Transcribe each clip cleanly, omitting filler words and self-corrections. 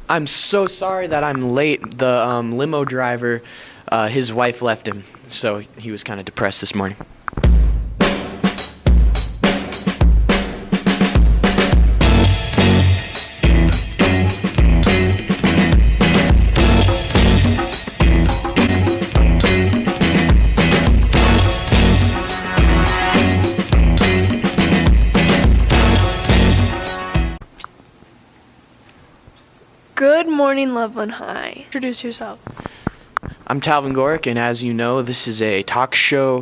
I'm so sorry that I'm late. The limo driver, his wife left him, so he was kind of depressed this morning. Good morning, Loveland High. Introduce yourself. I'm Talvin, and as you know, this is a talk show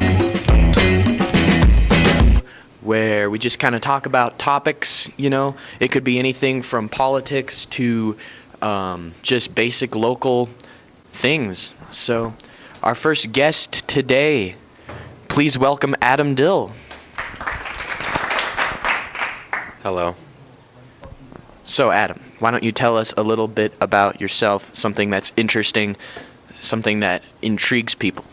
where we just kind of talk about topics, It could be anything from politics to just basic local things. So, our first guest today, please welcome Adam Dill. Hello. So, Adam, why don't you tell us a little bit about yourself, something that's interesting, something that intrigues people?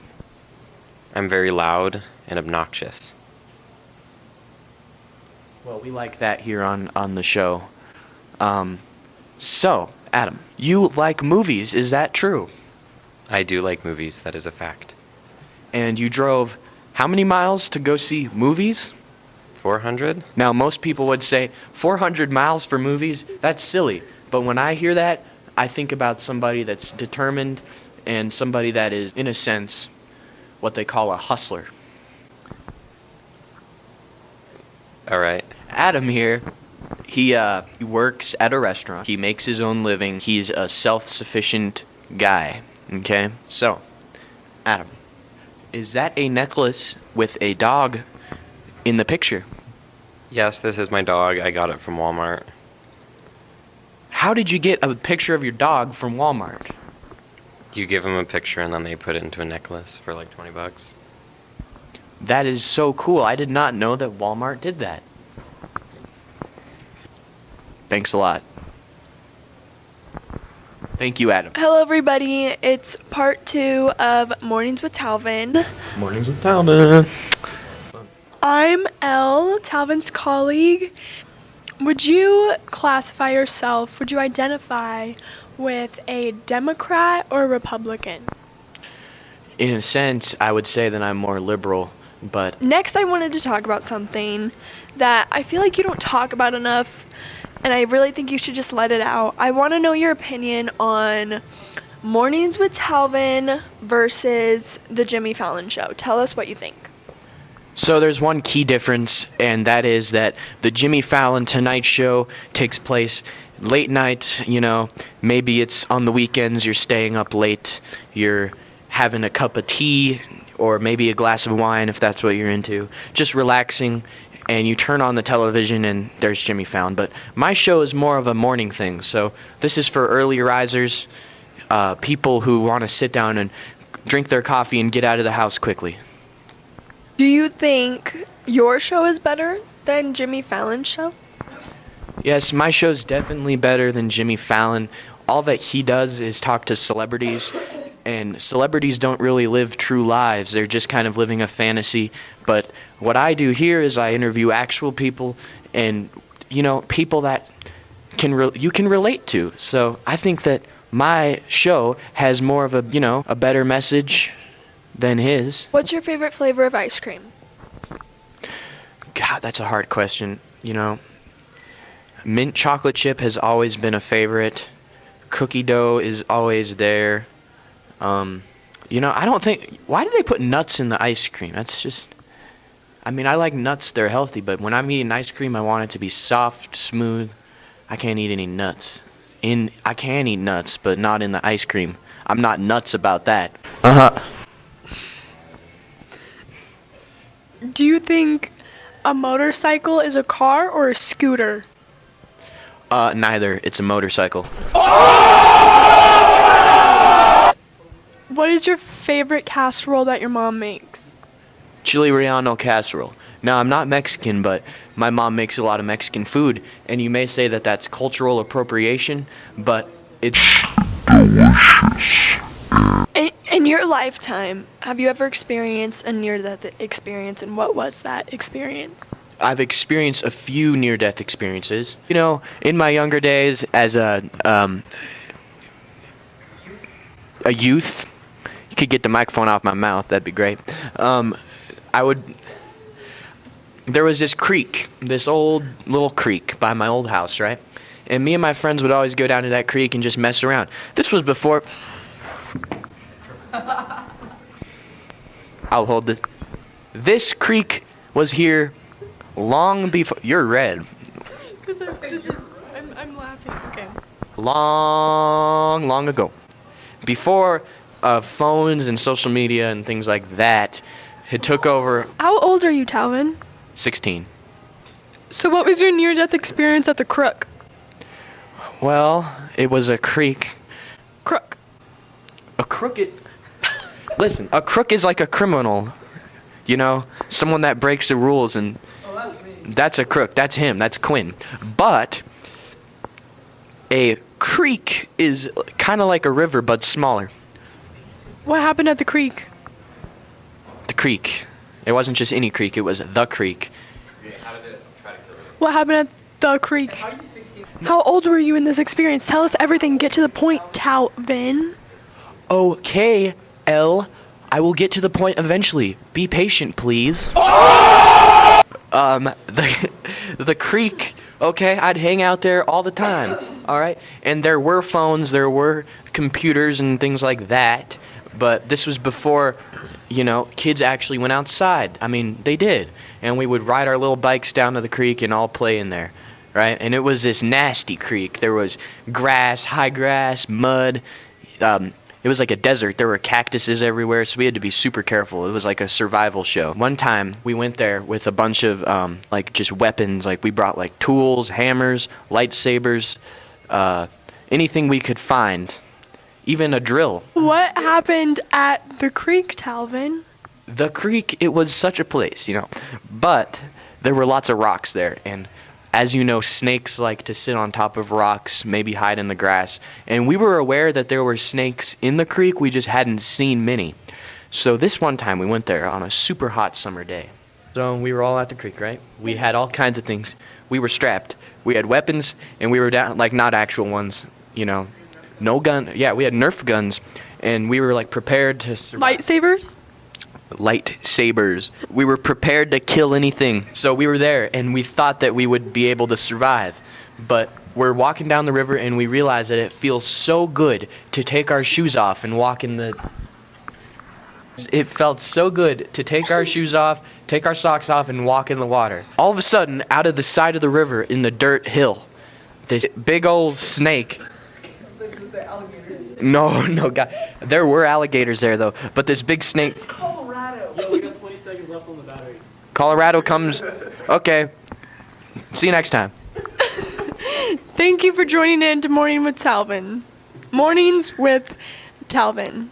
I'm very loud and obnoxious. Well, we like that here on the show. So, Adam, you like movies, is that true? I do like movies, that is a fact. And you drove how many miles to go see movies? 400? Now, most people would say 400 miles for movies, that's silly. But when I hear that, I think about somebody that's determined and somebody that is, in a sense, what they call a hustler. All right. Adam here, he works at a restaurant. He makes his own living. He's a self-sufficient guy, okay? So, Adam, is that a necklace with a dog in the picture? Yes, this is my dog. I got it from Walmart. How did you get a picture of your dog from Walmart? You give them a picture and then they put it into a necklace for like $20. That is so cool. I did not know that Walmart did that. Thanks a lot. Thank you, Adam. Hello, everybody. It's part 2 of Mornings with Talvin. Mornings with Talvin. I'm Elle, Talvin's colleague. Would you classify yourself, would you identify with a Democrat or a Republican? In a sense, I would say that I'm more liberal, but... Next, I wanted to talk about something that I feel like you don't talk about enough, and I really think you should just let it out. I want to know your opinion on Mornings with Talvin versus The Jimmy Fallon Show. Tell us what you think. So there's one key difference, and that is that the Jimmy Fallon Tonight Show takes place late night, maybe it's on the weekends, you're staying up late, you're having a cup of tea, or maybe a glass of wine if that's what you're into, just relaxing, and you turn on the television and there's Jimmy Fallon. But my show is more of a morning thing, so this is for early risers, people who want to sit down and drink their coffee and get out of the house quickly. Do you think your show is better than Jimmy Fallon's show? Yes, my show's definitely better than Jimmy Fallon. All that he does is talk to celebrities, and celebrities don't really live true lives. They're just kind of living a fantasy. But what I do here is I interview actual people and, people that you can relate to. So I think that my show has more of a better message than his. What's your favorite flavor of ice cream? God, that's a hard question. Mint chocolate chip has always been a favorite. Cookie dough is always there. I don't think... Why do they put nuts in the ice cream? That's just... I like nuts. They're healthy, but when I'm eating ice cream, I want it to be soft, smooth. I can't eat any nuts. I can eat nuts, but not in the ice cream. I'm not nuts about that. Uh-huh. Do you think a motorcycle is a car or a scooter? Neither. It's a motorcycle. What is your favorite casserole that your mom makes? Chili relleno casserole. Now, I'm not Mexican, but my mom makes a lot of Mexican food, and you may say that that's cultural appropriation, but it's delicious. In your lifetime, have you ever experienced a near-death experience, and what was that experience? I've experienced a few near-death experiences. In my younger days, as a a youth, you could get the microphone off my mouth. That'd be great. There was this creek, this old little creek by my old house, right? And me and my friends would always go down to that creek and just mess around. This was before. I'll hold it. This creek was here long before. You're red. I'm laughing. Okay. Long ago. Before phones and social media and things like that had took over. How old are you, Talvin? 16. So what was your near-death experience at the Crook? Well, it was a creek. Crook. A crooked. Listen, a crook is like a criminal. You know, someone that breaks the rules, and that's a crook. That's him. That's Quinn. But a creek is kind of like a river, but smaller. What happened at the creek? The creek. It wasn't just any creek. It was the creek. What happened at the creek? How old were you in this experience? Tell us everything. Get to the point, Talvin. Okay, L. I will get to the point eventually. Be patient, please. The creek, okay, I'd hang out there all the time, all right? And there were phones, there were computers and things like that, but this was before, you know, kids actually went outside. I mean, they did. And we would ride our little bikes down to the creek and all play in there, right? And it was this nasty creek. There was grass, high grass, mud. It was like a desert. There were cactuses everywhere, so we had to be super careful. It was like a survival show. One time, we went there with a bunch of, like, just weapons. Like, we brought, like, tools, hammers, lightsabers, anything we could find. Even a drill. What happened at the creek, Talvin? The creek, it was such a place, you know. But there were lots of rocks there, and as you know, snakes like to sit on top of rocks, maybe hide in the grass. And we were aware that there were snakes in the creek, we just hadn't seen many. So this one time we went there on a super hot summer day. So we were all at the creek, right? We had all kinds of things. We were strapped. We had weapons, and we were down, like, not actual ones, you know. No gun. Yeah, we had Nerf guns, and we were, like, prepared to survive. Lightsabers? Lightsabers. We were prepared to kill anything. So we were there, and we thought that we would be able to survive. But we're walking down the river, and we realize that it feels so good to take our shoes off and walk in the... It felt so good to take our shoes off, take our socks off, and walk in the water. All of a sudden, out of the side of the river in the dirt hill, this big old snake... No, God. There were alligators there, though. But this big snake... Colorado. Yo, we got 20 seconds left on the battery. Colorado comes... Okay. See you next time. Thank you for joining in to Morning with Talvin. Mornings with Talvin.